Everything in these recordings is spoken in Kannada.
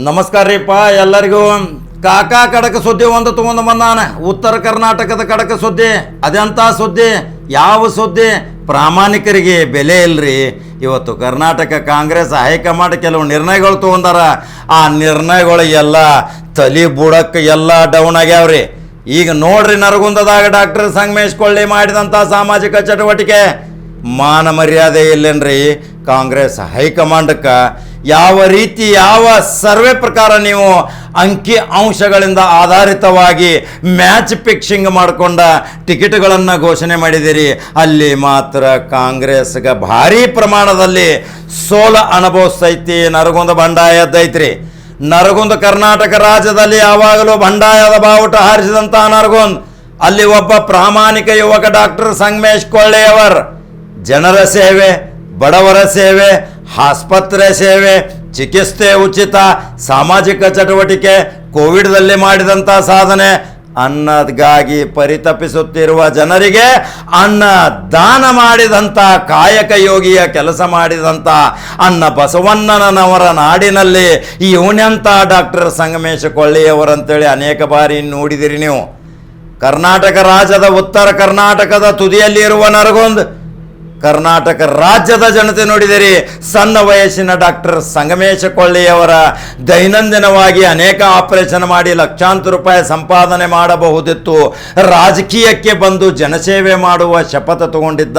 ನಮಸ್ಕಾರ ರೀಪ್ಪ ಎಲ್ಲರಿಗೂ. ಕಾಕಾ ಕಡಕ ಸುದ್ದಿ ಒಂದು ತೊಗೊಂಡು ಬಂದಾನ. ಉತ್ತರ ಕರ್ನಾಟಕದ ಕಡಕ ಸುದ್ದಿ. ಅದೆಂಥ ಸುದ್ದಿ? ಯಾವ ಸುದ್ದಿ? ಪ್ರಾಮಾಣಿಕರಿಗೆ ಬೆಲೆ ಇಲ್ರಿ. ಇವತ್ತು ಕರ್ನಾಟಕ ಕಾಂಗ್ರೆಸ್ ಹೈಕಮಾಂಡ್ ಕೆಲವು ನಿರ್ಣಯಗಳು ತೊಗೊಂಡಾರ. ಆ ನಿರ್ಣಯಗಳು ಎಲ್ಲ ತಲೆ ಬುಡಕ್ಕೆ ಎಲ್ಲ ಡೌನ್ ಆಗ್ಯಾವ್ರಿ. ಈಗ ನೋಡ್ರಿ, ನರಗುಂದದಾಗ ಡಾಕ್ಟರ್ ಸಂಗಮೇಶ್ ಕೊಳ್ಳಿ ಮಾಡಿದಂಥ ಸಾಮಾಜಿಕ ಚಟುವಟಿಕೆ ಮಾನ ಮರ್ಯಾದೆ ಇಲ್ಲೇನ್ರಿ ಕಾಂಗ್ರೆಸ್ ಹೈಕಮಾಂಡಕ್ಕೆ. ಯಾವ ರೀತಿ ಯಾವ ಸರ್ವೆ ಪ್ರಕಾರ ನೀವು ಅಂಕಿ ಅಂಶಗಳಿಂದ ಆಧಾರಿತವಾಗಿ ಮ್ಯಾಚ್ ಫಿಕ್ಸಿಂಗ್ ಮಾಡಿಕೊಂಡ ಟಿಕೆಟ್ಗಳನ್ನು ಘೋಷಣೆ ಮಾಡಿದ್ದೀರಿ, ಅಲ್ಲಿ ಮಾತ್ರ ಕಾಂಗ್ರೆಸ್ಗೆ ಭಾರೀ ಪ್ರಮಾಣದಲ್ಲಿ ಸೋಲ ಅನುಭವಿಸ್ತೈತಿ. ನರಗುಂದ ಬಂಡಾಯದ್ದೈತ್ರಿ. ನರಗುಂದ ಕರ್ನಾಟಕ ರಾಜ್ಯದಲ್ಲಿ ಯಾವಾಗಲೂ ಬಂಡಾಯದ ಬಾವುಟ ಹಾರಿಸಿದಂಥ ನರಗುಂದ್, ಅಲ್ಲಿ ಒಬ್ಬ ಪ್ರಾಮಾಣಿಕ ಯುವಕ ಡಾಕ್ಟರ್ ಸಂಗಮೇಶ್ ಕೊಳ್ಳಿಯವರ್ ಜನರ ಸೇವೆ, ಬಡವರ ಸೇವೆ, ಆಸ್ಪತ್ರೆ ಸೇವೆ, ಚಿಕಿತ್ಸೆ ಉಚಿತ, ಸಾಮಾಜಿಕ ಚಟುವಟಿಕೆ, ಕೋವಿಡ್ದಲ್ಲಿ ಮಾಡಿದಂಥ ಸಾಧನೆ, ಅನ್ನಗಾಗಿ ಪರಿತಪಿಸುತ್ತಿರುವ ಜನರಿಗೆ ಅನ್ನ ದಾನ ಮಾಡಿದಂಥ ಕಾಯಕ ಯೋಗಿಯ ಕೆಲಸ ಮಾಡಿದಂಥ ಅನ್ನ ಬಸವಣ್ಣನವರ ನಾಡಿನಲ್ಲಿ ಇವನೆಂಥ ಡಾಕ್ಟರ್ ಸಂಗಮೇಶ್ ಕೊಳ್ಳಿಯವರಂತೇಳಿ ಅನೇಕ ಬಾರಿ ನೋಡಿದಿರಿ ನೀವು. ಕರ್ನಾಟಕ ರಾಜ್ಯದ ಉತ್ತರ ಕರ್ನಾಟಕದ ತುದಿಯಲ್ಲಿ ಇರುವ ನರಗುಂದ್, ಕರ್ನಾಟಕ ರಾಜ್ಯದ ಜನತೆ ನೋಡಿದಿರಿ. ಸಣ್ಣ ವಯಸ್ಸಿನ ಡಾಕ್ಟರ್ ಸಂಗಮೇಶ್ ಕೊಳ್ಳಿಯವರ ದೈನಂದಿನವಾಗಿ ಅನೇಕ ಆಪರೇಷನ್ ಮಾಡಿ ಲಕ್ಷಾಂತರ ರೂಪಾಯಿ ಸಂಪಾದನೆ ಮಾಡಬಹುದಿತ್ತು. ರಾಜಕೀಯಕ್ಕೆ ಬಂದು ಜನಸೇವೆ ಮಾಡುವ ಶಪಥ ತಗೊಂಡಿದ್ದ.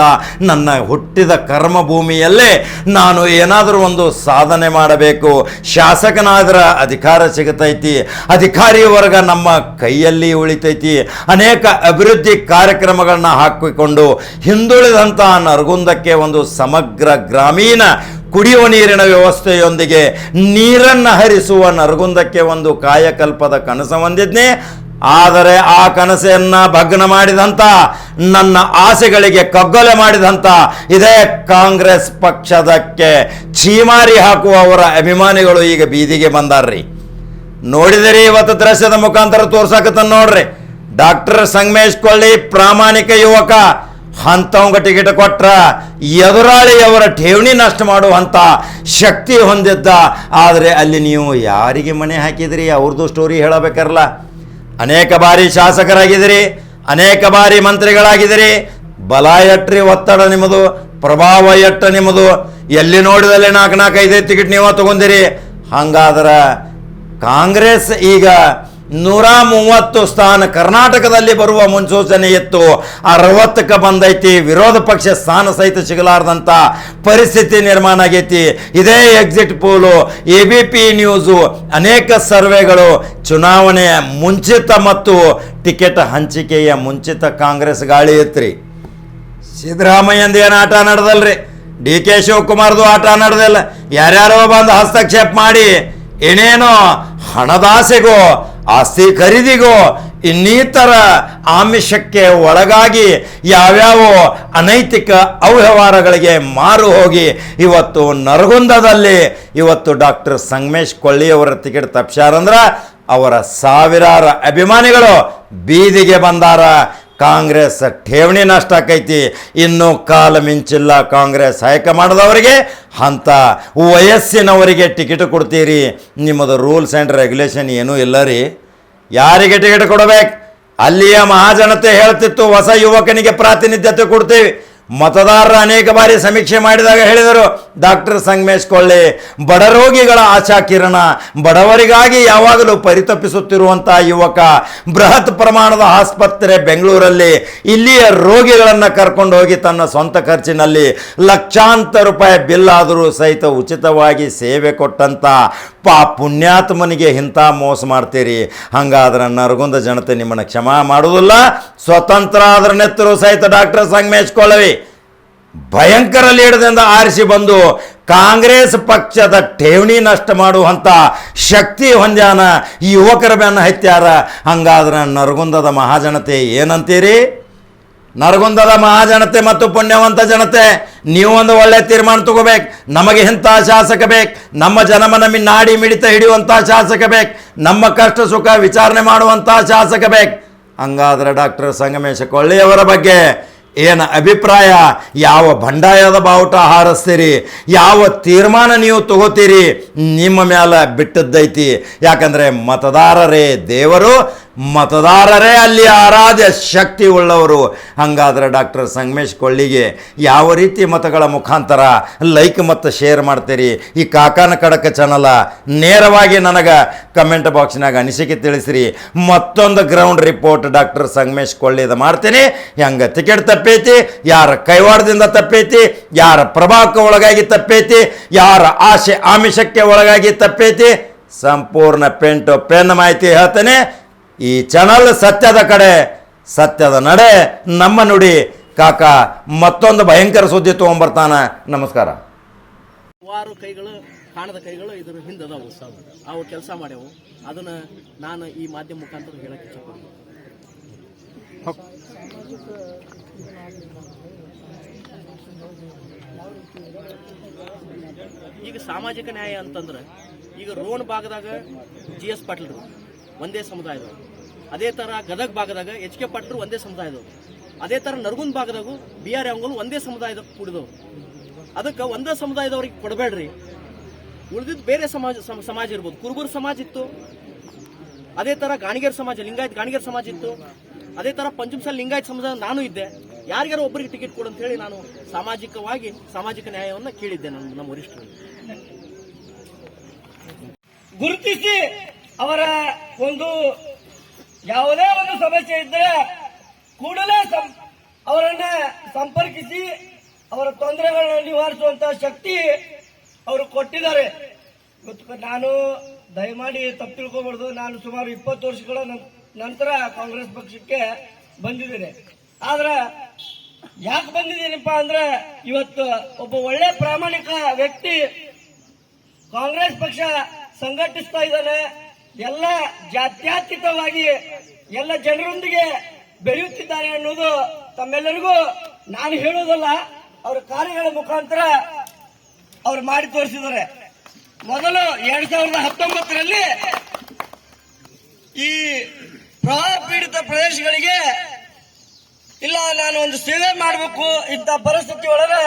ನನ್ನ ಹುಟ್ಟಿದ ಕರ್ಮಭೂಮಿಯಲ್ಲೇ ನಾನು ಏನಾದರೂ ಒಂದು ಸಾಧನೆ ಮಾಡಬೇಕು, ಶಾಸಕನಾದ್ರ ಅಧಿಕಾರ ಸಿಗತೈತಿ, ಅಧಿಕಾರಿ ವರ್ಗ ನಮ್ಮ ಕೈಯಲ್ಲಿ ಉಳಿತೈತಿ, ಅನೇಕ ಅಭಿವೃದ್ಧಿ ಕಾರ್ಯಕ್ರಮಗಳನ್ನ ಹಾಕಿಕೊಂಡು ಹಿಂದುಳಿದಂಥ ನರಗುಂದಕ್ಕೆ ಒಂದು ಸಮಗ್ರ ಗ್ರಾಮೀಣ ಕುಡಿಯುವ ನೀರಿನ ವ್ಯವಸ್ಥೆಯೊಂದಿಗೆ ನೀರನ್ನು ಹರಿಸುವ ನರಗುಂದಕ್ಕೆ ಒಂದು ಕಾಯಕಲ್ಪದ ಕನಸು ಹೊಂದಿದ್ನೆ. ಆದರೆ ಆ ಕನಸನ್ನು ಭಗ್ನ ಮಾಡಿದಂಥ, ನನ್ನ ಆಸೆಗಳಿಗೆ ಕಗ್ಗೊಲೆ ಮಾಡಿದಂಥ ಇದೇ ಕಾಂಗ್ರೆಸ್ ಪಕ್ಷದಕ್ಕೆ ಛೀಮಾರಿ ಹಾಕುವವರ ಅಭಿಮಾನಿಗಳು ಈಗ ಬೀದಿಗೆ ಬಂದಾರ್ರಿ. ನೋಡಿದಿರಿ, ಇವತ್ತು ದೃಶ್ಯದ ಮುಖಾಂತರ ತೋರ್ಸಕತ್ತ ನೋಡ್ರಿ. ಡಾಕ್ಟರ್ ಸಂಗಮೇಶ್ ಕೊಳ್ಳಿ ಪ್ರಾಮಾಣಿಕ ಯುವಕ, ಅಂಥವಂಗ ಟಿಕೆಟ್ ಕೊಟ್ರ ಎದುರಾಳಿಯವರ ಠೇವಣಿ ನಷ್ಟ ಮಾಡುವಂಥ ಶಕ್ತಿ ಹೊಂದಿದ್ದ. ಆದರೆ ಅಲ್ಲಿ ನೀವು ಯಾರಿಗೆ ಮನೆ ಹಾಕಿದಿರಿ ಅವ್ರದ್ದು ಸ್ಟೋರಿ ಹೇಳಬೇಕಲ್ಲ. ಅನೇಕ ಬಾರಿ ಶಾಸಕರಾಗಿದ್ದೀರಿ, ಅನೇಕ ಬಾರಿ ಮಂತ್ರಿಗಳಾಗಿದ್ದೀರಿ. ಬಲ ಎಟ್ರಿ, ಒತ್ತಡ ನಿಮ್ಮದು, ಪ್ರಭಾವ ಎಟ್ಟ ನಿಮ್ಮದು. ಎಲ್ಲಿ ನೋಡಿದಲ್ಲಿ 4-5 ಟಿಕೆಟ್ ನೀವು ತಗೊಂಡಿರಿ. ಹಂಗಾದ್ರೆ ಕಾಂಗ್ರೆಸ್ ಈಗ 130 ಸ್ಥಾನ ಕರ್ನಾಟಕದಲ್ಲಿ ಬರುವ ಮುನ್ಸೂಚನೆ ಇತ್ತು, 60ಕ್ಕೆ ಬಂದೈತಿ. ವಿರೋಧ ಪಕ್ಷ ಸ್ಥಾನ ಸಹಿತ ಸಿಗಲಾರ್ದಂಥ ಪರಿಸ್ಥಿತಿ ನಿರ್ಮಾಣ ಆಗೈತಿ. ಇದೇ ಎಕ್ಸಿಟ್ ಪೋಲು, ABP ನ್ಯೂಸು, ಅನೇಕ ಸರ್ವೆಗಳು ಚುನಾವಣೆಯ ಮುಂಚಿತ ಮತ್ತು ಟಿಕೆಟ್ ಹಂಚಿಕೆಯ ಮುಂಚಿತ ಕಾಂಗ್ರೆಸ್ ಗಾಳಿ ಇತ್ರಿ. ಸಿದ್ದರಾಮಯ್ಯಂದು ಏನು ಆಟ ನಡೆದಲ್ರಿ, DK ಶಿವಕುಮಾರ್ದು ಆಟ ನಡೆದಿಲ್ಲ. ಯಾರ್ಯಾರೋ ಬಂದು ಹಸ್ತಕ್ಷೇಪ ಮಾಡಿ ಏನೇನೋ ಹಣದಾಸೆಗೋ ಆಸ್ತಿ ಖರೀದಿಗೋ ಇನ್ನಿತರ ಆಮಿಷಕ್ಕೆ ಒಳಗಾಗಿ ಯಾವ್ಯಾವ ಅನೈತಿಕ ಅವ್ಯವಹಾರಗಳಿಗೆ ಮಾರು ಹೋಗಿ ಇವತ್ತು ನರಗುಂದದಲ್ಲಿ ಇವತ್ತು ಡಾಕ್ಟರ್ ಸಂಗಮೇಶ್ ಕೊಳ್ಳಿಯವರ ಟಿಕೆಟ್ ತಪ್ಪಿಸ್ಯಾರಂದ್ರೆ ಅವರ ಸಾವಿರಾರು ಅಭಿಮಾನಿಗಳು ಬೀದಿಗೆ ಬಂದಾರ. ಕಾಂಗ್ರೆಸ್ ಠೇವಣಿ ನಷ್ಟ ಆಕೈತಿ. ಇನ್ನೂ ಕಾಲ ಮಿಂಚಿಲ್ಲ ಕಾಂಗ್ರೆಸ್ ಹೈಕಮಾಂಡ್ದವರಿಗೆ. ಅಂಥ ವಯಸ್ಸಿನವರಿಗೆ ಟಿಕೆಟ್ ಕೊಡ್ತೀರಿ, ನಿಮ್ಮದು ರೂಲ್ಸ್ ಆ್ಯಂಡ್ ರೆಗ್ಯುಲೇಷನ್ ಏನೂ ಇಲ್ಲ ರೀ. ಯಾರಿಗೆ ಟಿಕೆಟ್ ಕೊಡಬೇಕು? ಅಲ್ಲಿಯ ಮಹಾಜನತೆ ಹೇಳ್ತಿತ್ತು, ಹೊಸ ಯುವಕನಿಗೆ ಪ್ರಾತಿನಿಧ್ಯತೆ ಕೊಡ್ತೀವಿ. ಮತದಾರರ ಅನೇಕ ಬಾರಿ ಸಮೀಕ್ಷೆ ಮಾಡಿದಾಗ ಹೇಳಿದರು, ಡಾಕ್ಟರ್ ಸಂಗಮೇಶ್ ಕೊಳ್ಳಿ ಬಡ ರೋಗಿಗಳ ಆಶಾ ಕಿರಣ, ಬಡವರಿಗಾಗಿ ಯಾವಾಗಲೂ ಪರಿತಪಿಸುತ್ತಿರುವಂಥ ಯುವಕ. ಬೃಹತ್ ಪ್ರಮಾಣದ ಆಸ್ಪತ್ರೆ ಬೆಂಗಳೂರಲ್ಲಿ, ಇಲ್ಲಿಯ ರೋಗಿಗಳನ್ನು ಕರ್ಕೊಂಡು ಹೋಗಿ ತನ್ನ ಸ್ವಂತ ಖರ್ಚಿನಲ್ಲಿ ಲಕ್ಷಾಂತರ ರೂಪಾಯಿ ಬಿಲ್ ಆದರೂ ಸಹಿತ ಉಚಿತವಾಗಿ ಸೇವೆ ಕೊಟ್ಟಂಥ ಪುಣ್ಯಾತ್ಮನಿಗೆ ಇಂಥ ಮೋಸ ಮಾಡ್ತೀರಿ. ಹಂಗಾದ್ರೆ ನರಗುಂದ ಜನತೆ ನಿಮ್ಮನ್ನು ಕ್ಷಮಾ ಮಾಡುವುದಿಲ್ಲ. ಸ್ವತಂತ್ರ ಆದ್ರ ನೆತ್ತರು ಸಹಿತ ಡಾಕ್ಟರ್ ಸಂಗಮೇಶ್ ಕೊಳ್ಳಿ ಭಯಂಕರ ಲೀಡದಿಂದ ಆರಿಸಿ ಬಂದು ಕಾಂಗ್ರೆಸ್ ಪಕ್ಷದ ಠೇವಣಿ ನಷ್ಟ ಮಾಡುವಂಥ ಶಕ್ತಿ ಹೊಂದ್ಯಾನ. ಈ ಯುವಕರ ಬೆನ್ನ ಹತ್ಯಾರ. ಹಂಗಾದ್ರೆ ನರಗುಂದದ ಮಹಾಜನತೆ ಏನಂತೀರಿ? ನರಗುಂದದ ಮಹಾಜನತೆ ಮತ್ತು ಪುಣ್ಯವಂತ ಜನತೆ, ನೀವು ಒಂದು ಒಳ್ಳೆ ತೀರ್ಮಾನ ತಗೋಬೇಕು. ನಮಗೆ ಇಂಥ ಶಾಸಕ ಬೇಕು, ನಮ್ಮ ಜನಮನ ನಾಡಿ ಮಿಡಿತ ಹಿಡಿಯುವಂಥ ಶಾಸಕ ಬೇಕು, ನಮ್ಮ ಕಷ್ಟ ಸುಖ ವಿಚಾರಣೆ ಮಾಡುವಂಥ ಶಾಸಕ ಬೇಕು. ಹಂಗಾದ್ರೆ ಡಾಕ್ಟರ್ ಸಂಗಮೇಶ್ ಕೊಳ್ಳಿಯವರ ಬಗ್ಗೆ ಏನು ಅಭಿಪ್ರಾಯ, ಯಾವ ಬಂಡಾಯದ ಬಾವುಟ ಹಾರಿಸ್ತೀರಿ, ಯಾವ ತೀರ್ಮಾನ ನೀವು ತಗೋತೀರಿ, ನಿಮ್ಮ ಮ್ಯಾಲ ಬಿಟ್ಟದ್ದೈತಿ. ಯಾಕಂದರೆ ಮತದಾರರೇ ದೇವರು, ಮತದಾರರೇ ಅಲ್ಲಿ ಆರಾಧ್ಯ ಶಕ್ತಿ ಉಳ್ಳವರು. ಹಾಗಾದ್ರೆ ಡಾಕ್ಟರ್ ಸಂಗಮೇಶ್ ಕೊಳ್ಳಿಗೆ ಯಾವ ರೀತಿ ಮತಗಳ ಮುಖಾಂತರ ಲೈಕ್ ಮತ್ತು ಶೇರ್ ಮಾಡ್ತೀರಿ? ಈ ಕಾಕಾನ ಕಡಕ ಚಾನಲ ನೇರವಾಗಿ ನನಗೆ ಕಮೆಂಟ್ ಬಾಕ್ಸ್ನಾಗ ಅನಿಸಿಕೆ ತಿಳಿಸ್ರಿ. ಮತ್ತೊಂದು ಗ್ರೌಂಡ್ ರಿಪೋರ್ಟ್ ಡಾಕ್ಟರ್ ಸಂಗಮೇಶ್ ಕೊಳ್ಳಿದ ಮಾಡ್ತೀನಿ. ಹೆಂಗೆ ಟಿಕೆಟ್ ತಪ್ಪೈತಿ, ಯಾರ ಕೈವಾಡದಿಂದ ತಪ್ಪೈತಿ, ಯಾರ ಪ್ರಭಾವಕ್ಕೆ ಒಳಗಾಗಿ ತಪ್ಪೈತಿ, ಯಾರ ಆಶೆ ಆಮಿಷಕ್ಕೆ ಒಳಗಾಗಿ ತಪ್ಪೈತಿ, ಸಂಪೂರ್ಣ ಪೆನ್ ಮಾಹಿತಿ ಹೇಳ್ತೇನೆ. ಈ ಚಾನಲ್ ಸತ್ಯದ ಕಡೆ, ಸತ್ಯದ ನಡೆ, ನಮ್ಮ ನುಡಿ. ಕಾಕ ಮತ್ತೊಂದು ಭಯಂಕರ ಸುದ್ದಿ ತೊಗೊಂಬರ್ತಾನ. ನಮಸ್ಕಾರ. ಹಲವಾರು ಕೈಗಳು, ಕಾಣದ ಕೈಗಳು ಇದ್ರ ಹಿಂದದಾವು, ಅವು ಕೆಲಸ ಮಾಡ್ಯಾವು. ಅದನ್ನ ನಾನು ಈ ಮಾಧ್ಯಮ ಮುಖಾಂತರ ಹೇಳಕ್ಕೆ ಇಷ್ಟಪಡ್ತೀನಿ. ಈಗ ಸಾಮಾಜಿಕ ನ್ಯಾಯ ಅಂತಂದ್ರೆ ಈಗ ರೋಣ ಭಾಗದಾಗ GS ಪಾಟೀಲ್ರು ಒಂದೇ ಸಮುದಾಯದವರು, ಅದೇ ಥರ ಗದಗ ಭಾಗದಾಗ HK ಪಾಟೀಲ್ರು ಒಂದೇ ಸಮುದಾಯದವರು, ಅದೇ ಥರ ನರಗುಂದ ಭಾಗದಾಗೂ BR ಅಂಗಲು ಒಂದೇ ಸಮುದಾಯದ ಕೂಡಿದವರು. ಅದಕ್ಕೆ ಒಂದೇ ಸಮುದಾಯದವ್ರಿಗೆ ಕೊಡಬೇಡ್ರಿ. ಉಳಿದಿದ್ದು ಬೇರೆ ಸಮಾಜ ಇರ್ಬೋದು. ಕುರುಬೂರು ಸಮಾಜ ಇತ್ತು, ಅದೇ ಥರ ಗಾಣಿಗೇರ್ ಸಮಾಜ, ಲಿಂಗಾಯತ್ ಗಾಣಿಗೇರ್ ಸಮಾಜ ಇತ್ತು, ಅದೇ ಥರ ಪಂಚಮಸಾಲಿ ಲಿಂಗಾಯತ್ ಸಮಾಜ ನಾನು ಇದ್ದೆ. ಯಾರಿಗಾರು ಒಬ್ಬರಿಗೆ ಟಿಕೆಟ್ ಕೊಡು ಅಂತ ಹೇಳಿ ನಾನು ಸಾಮಾಜಿಕವಾಗಿ ಸಾಮಾಜಿಕ ನ್ಯಾಯವನ್ನು ಕೇಳಿದ್ದೆ ನಮ್ಮ ವರಿಷ್ಠರು. ಗುರುತಿಸಿ ಅವರ ಒಂದು ಯಾವುದೇ ಒಂದು ಸಮಸ್ಯೆ ಇದ್ದರೆ ಕೂಡಲೇ ಅವರನ್ನ ಸಂಪರ್ಕಿಸಿ ಅವರ ತೊಂದರೆಗಳನ್ನು ನಿವಾರಿಸುವಂತಹ ಶಕ್ತಿ ಅವರು ಕೊಟ್ಟಿದ್ದಾರೆ. ನಾನು ದಯಮಾಡಿ ತಪ್ಪು ತಿಳ್ಕೊಬಾರ್ದು. ನಾನು ಸುಮಾರು 20 ವರ್ಷಗಳ ನಂತರ ಕಾಂಗ್ರೆಸ್ ಪಕ್ಷಕ್ಕೆ ಬಂದಿದ್ದೇನೆ. ಆದ್ರೆ ಯಾಕೆ ಬಂದಿದ್ದೀನಪ್ಪ ಅಂದ್ರೆ ಇವತ್ತು ಒಬ್ಬ ಒಳ್ಳೆ ಪ್ರಾಮಾಣಿಕ ವ್ಯಕ್ತಿ ಕಾಂಗ್ರೆಸ್ ಪಕ್ಷ ಸಂಘಟಿಸ್ತಾ ಇದ್ದಾನೆ. ಎಲ್ಲ ಜಾತ್ಯತೀತವಾಗಿ ಎಲ್ಲ ಜನರೊಂದಿಗೆ ಬೆಳೆಯುತ್ತಿದ್ದಾನೆ ಅನ್ನೋದು ತಮ್ಮೆಲ್ಲರಿಗೂ ನಾನು ಹೇಳೋದಲ್ಲ, ಅವರ ಕಾರ್ಯಗಳ ಮುಖಾಂತರ ಅವರು ಮಾಡಿ ತೋರಿಸಿದ್ದಾರೆ. ಮೊದಲು 2019ರಲ್ಲಿ ಈ ಪ್ರವಾಹ ಪೀಡಿತ ಪ್ರದೇಶಗಳಿಗೆ ಇಲ್ಲ ನಾನು ಒಂದು ಸೇವೆ ಮಾಡಬೇಕು, ಇಂಥ ಪರಿಸ್ಥಿತಿ ಒಳಗೆ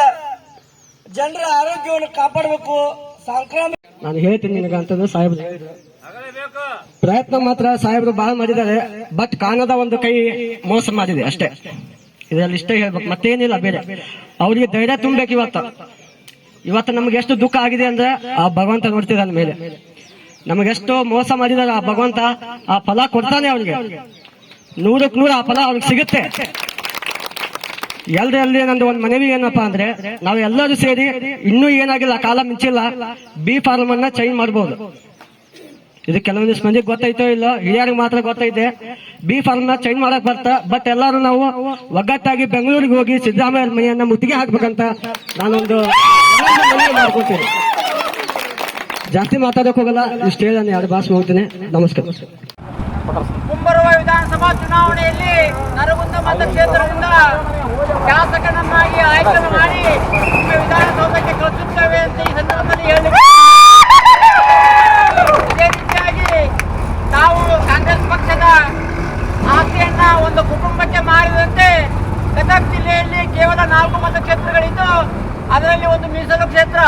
ಜನರ ಆರೋಗ್ಯವನ್ನು ಕಾಪಾಡಬೇಕು, ಸಾಂಕ್ರಾಮಿಕ ನಾನು ಹೇಳ್ತೀನಿ ನಿನಗ ಅಂತಂದ್ರೆ ಸಾಹೇಬ್ರು ಹೇಳಿದ್ರು. ಪ್ರಯತ್ನ ಮಾತ್ರ ಸಾಹೇಬ್ರು ಬಹಳ ಮಾಡಿದ್ದಾರೆ. ಬಟ್ ಕಾಣದ ಒಂದು ಕೈ ಮೋಸ ಮಾಡಿದೆ ಅಷ್ಟೇ. ಇದರಲ್ಲಿ ಇಷ್ಟೇ ಹೇಳ್ಬೇಕು, ಮತ್ತೇನಿಲ್ಲ ಬೇರೆ. ಅವ್ರಿಗೆ ಧೈರ್ಯ ತುಂಬಬೇಕು. ಇವತ್ತು ನಮ್ಗೆ ಎಷ್ಟು ದುಃಖ ಆಗಿದೆ ಅಂದ್ರೆ ಆ ಭಗವಂತ ನೋಡ್ತಿದ್ದಾನೆ ಮೇಲೆ. ನಮಗೆಷ್ಟು ಮೋಸ ಮಾಡಿದಾರೆ ಆ ಭಗವಂತ, ಆ ಫಲ ಕೊಡ್ತಾನೆ ಅವ್ರಿಗೆ. 100ಕ್ಕೆ 100 ಆ ಫಲ ಅವ್ರಿಗೆ ಸಿಗುತ್ತೆ. ಎಲ್ರಲ್ಲಿ ನಂದು ಒಂದು ಮನವಿ ಏನಪ್ಪಾ ಅಂದ್ರೆ, ನಾವು ಎಲ್ಲರೂ ಸೇರಿ ಇನ್ನೂ ಏನಾಗಿಲ್ಲ, ಕಾಲ ಮಿಂಚಿಲ್ಲ, B ಫಾರ್ಮ್ ಅನ್ನ ಚೇಂಜ್ ಮಾಡಬಹುದು. ಇದು ಕೆಲವೊಂದಿಷ್ಟು ಮಂದಿಗೆ ಗೊತ್ತೈತೋ ಇಲ್ಲ, ಹಿರಿಯರಿಗೆ ಮಾತ್ರ ಗೊತ್ತೈತೆ. B ಫಾರ್ಮ್ ನ ಚೇಂಜ್ ಮಾಡಕ್ ಬರ್ತಾ. ಬಟ್ ಎಲ್ಲರೂ ನಾವು ಒಗ್ಗಟ್ಟಾಗಿ ಬೆಂಗಳೂರಿಗೆ ಹೋಗಿ ಸಿದ್ದರಾಮಯ್ಯ ಮನೆಯನ್ನ ಮುತ್ತಿಗೆ ಹಾಕ್ಬೇಕಂತ ನಾನೊಂದು ಮನವಿ ಮಾಡ್ಕೊತೀನಿ. ಜಾಸ್ತಿ ಮಾತಾಡಕ್ ಹೋಗಲ್ಲ, ಇಷ್ಟು ಹೇಳಿ ನಾನು 2 ಭಾಷೆ ಹೋಗ್ತೀನಿ. ನಮಸ್ಕಾರ. ಮುಂಬರುವ ವಿಧಾನಸಭಾ ಚುನಾವಣೆಯಲ್ಲಿ ನರಗುಂದ ಮತಕ್ಷೇತ್ರದಿಂದ ಶಾಸಕನನ್ನಾಗಿ ಆಯ್ಕೆ ಮಾಡಿ ವಿಧಾನಸೌಧಕ್ಕೆ ಕಳಿಸುತ್ತೇವೆ ಅಂತ ಈ ಸಂದರ್ಭದಲ್ಲಿ ಹೇಳಲಿಕ್ಕೆ. ಇದೇ ರೀತಿಯಾಗಿ ನಾವು ಕಾಂಗ್ರೆಸ್ ಪಕ್ಷದ ಆಸ್ತಿಯನ್ನ ಒಂದು ಕುಟುಂಬಕ್ಕೆ ಮಾರಿದಂತೆ ಗದಗ ಜಿಲ್ಲೆಯಲ್ಲಿ ಕೇವಲ 4 ಮತಕ್ಷೇತ್ರಗಳಿದ್ದು ಅದರಲ್ಲಿ ಒಂದು ಮೀಸಲು ಕ್ಷೇತ್ರ,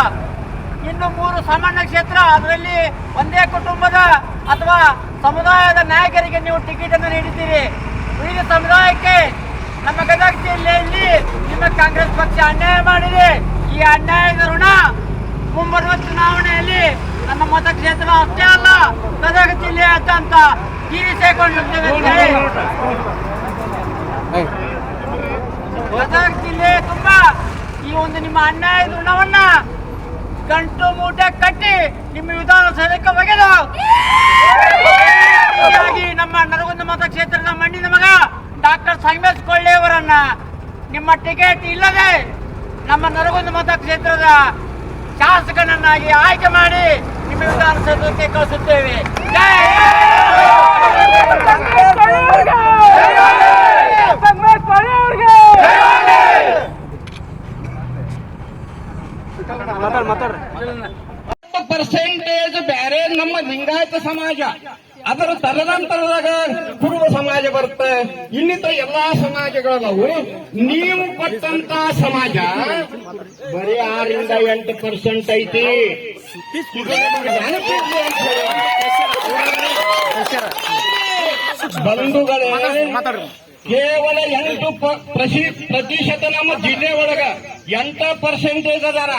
ಇನ್ನು 3 ಸಾಮಾನ್ಯ ಕ್ಷೇತ್ರ. ಅದರಲ್ಲಿ ಒಂದೇ ಕುಟುಂಬದ ಅಥವಾ ಸಮುದಾಯದ ನಾಯಕರಿಗೆ ನೀವು ಟಿಕೆಟ್ ಅನ್ನು ನೀಡಿದ್ದೀರಿ. ಉಳಿದ ಸಮುದಾಯಕ್ಕೆ ನಮ್ಮ ಗದಗ ಜಿಲ್ಲೆಯಲ್ಲಿ ನಿಮ್ಮ ಕಾಂಗ್ರೆಸ್ ಪಕ್ಷ ಅನ್ಯಾಯ ಮಾಡಿದೆ. ಈ ಅನ್ಯಾಯದ ಋಣ ಮುಂಬರುವ ಚುನಾವಣೆಯಲ್ಲಿ ನಮ್ಮ ಮತಕ್ಷೇತ್ರ ಅಷ್ಟೇ ಅಲ್ಲ, ಗದಗ ಜಿಲ್ಲೆಯಾದ್ಯಂತ ತೀರಿಸಿಕೊಳ್ಳುತ್ತೇವೆ ಅಂತ ಹೇಳಿ ಗದಗ ಜಿಲ್ಲೆ ತುಂಬಾ ಈ ಒಂದು ನಿಮ್ಮ ಅನ್ಯಾಯದ ಋಣವನ್ನ ಗಂಟು ಮೂಟೆ ಕಟ್ಟಿ ನಿಮ್ಮ ವಿಧಾನಸೌಧಕ್ಕೆ ಒಗೆದು ನಮ್ಮ ನರಗುಂದ ಮತಕ್ಷೇತ್ರದ ಮಣ್ಣಿನ ಮಗ ಡಾಕ್ಟರ್ ಸಂಗಮೇಶ್ ಕೊಳ್ಳಿ ಅವರನ್ನ ನಿಮ್ಮ ಟಿಕೆಟ್ ಇಲ್ಲದೆ ನಮ್ಮ ನರಗುಂದ ಮತಕ್ಷೇತ್ರದ ಶಾಸಕನನ್ನಾಗಿ ಆಯ್ಕೆ ಮಾಡಿ ನಿಮ್ಮ ವಿಧಾನಸೌಧಕ್ಕೆ ಕಳಿಸುತ್ತೇವೆ. ಪರ್ಸೆಂಟೇಜ್ ಬ್ಯಾರೆ ನಮ್ಮ ಲಿಂಗಾಯತ ಲಿಂಗಾಯತ ಸಮಾಜ, ಅದರ ತದನಂತರದಾಗ ಕುರುಬ ಸಮಾಜ ಬರುತ್ತೆ, ಇನ್ನಿತರ ಎಲ್ಲಾ ಸಮಾಜಗಳವು. ನೀವು ಕೊಟ್ಟಂತ ಸಮಾಜ ಬರೀ 6-8% ಐತಿ. ಇದು ನಿಮಗೆ ನೆನಪಿರ್ಲಿ ಅಂತ ಹೇಳಿ. ಬಂಧುಗಳೇ, ಕೇವಲ 8% ನಮ್ಮ ಜಿಲ್ಲೆ ಒಳಗ 8% ಅದಾರ.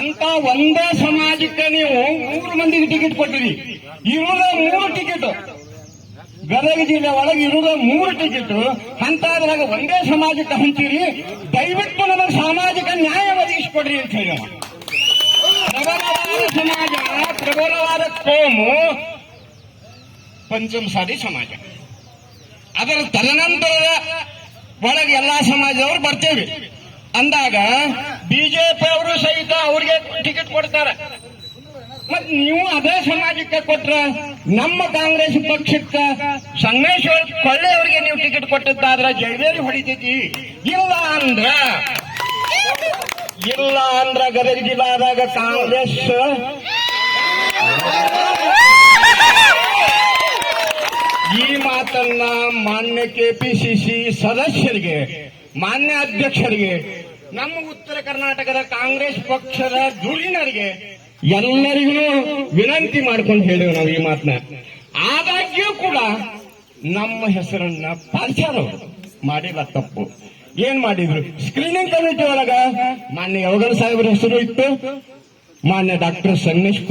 ಅಂತ ಒಂದೇ ಸಮಾಜಕ್ಕೆ ನೀವು 3 ಮಂದಿಗೆ ಟಿಕೆಟ್ ಕೊಟ್ಟಿರಿ. ಇರುವುದ 3 ಟಿಕೆಟ್, ಗದಗ ಜಿಲ್ಲೆ ಒಳಗೆ ಇರುವುದ 3 ಟಿಕೆಟ್. ಅಂತಾದ್ರಾಗ ಒಂದೇ ಸಮಾಜಕ್ಕೆ ಹಂಚಿರಿ. ದಯವಿಟ್ಟು ನಮಗೆ ಸಾಮಾಜಿಕ ನ್ಯಾಯ ಒದಗಿಸಿಕೊಡ್ರಿ ಅಂತ ಹೇಳಿ. ಪ್ರಬಲವಾದ ಸಮಾಜ, ಪ್ರಬಲವಾದ ಕೋಮು ಪಂಚಮಸಾಲಿ ಸಮಾಜ. ಅದರ ತದನಂತರದ ಒಳಗೆ ಎಲ್ಲಾ ಸಮಾಜದವರು ಬರ್ತೇವೆ ಅಂದಾಗ ಬಿಜೆಪಿ ಅವರು ಸಹಿತ ಅವ್ರಿಗೆ ಟಿಕೆಟ್ ಕೊಡ್ತಾರೆ. ಮತ್ ನೀವು ಅದೇ ಸಮಾಜಕ್ಕೆ ಕೊಟ್ರ, ನಮ್ಮ ಕಾಂಗ್ರೆಸ್ ಪಕ್ಷಕ್ಕೆ ಸಂಗಮೇಶ್ವರ ಕೊಳ್ಳೆ ಅವರಿಗೆ ನೀವು ಟಿಕೆಟ್ ಕೊಟ್ಟಿದ್ದಾದ್ರೆ ಜೈವೇರಿ ಹೊಡಿತೈತಿ. ಇಲ್ಲ ಅಂದ್ರ ಗದಗ ಜಿಲ್ಲಾದಾಗ ಕಾಂಗ್ರೆಸ್ ಈ ಮಾತನ್ನ ಮಾನ್ಯ ಕೆಪಿಸಿಸಿ ಸದಸ್ಯರಿಗೆ, ಮಾನ್ಯ ಅಧ್ಯಕ್ಷರಿಗೆ, ನಮ್ಮ ಉತ್ತರ ಕರ್ನಾಟಕದ ಕಾಂಗ್ರೆಸ್ ಪಕ್ಷದ ಧುರೀಣರಿಗೆ ಎಲ್ಲರಿಗೂ ವಿನಂತಿ ಮಾಡ್ಕೊಂಡು ಹೇಳಿವಿ ನಾವು ಈ ಮಾತನ್ನ. ಆದಾಗ್ಯೂ ಕೂಡ ನಮ್ಮ ಹೆಸರನ್ನ ಪಾಲಿಸ್ಯಾರವರು ಮಾಡಿಲ್ಲ ತಪ್ಪು. ಏನ್ ಮಾಡಿದ್ರು? ಸ್ಕ್ರೀನಿಂಗ್ ಕಮಿಟಿ ಒಳಗ ಮಾನ್ಯ ಯೋಗನ್ ಸಾಹೇಬ್ರ ಹೆಸರು ಇತ್ತು, ಮಾನ್ಯ ಡಾಕ್ಟರ್ ಸಂಗಮೇಶ್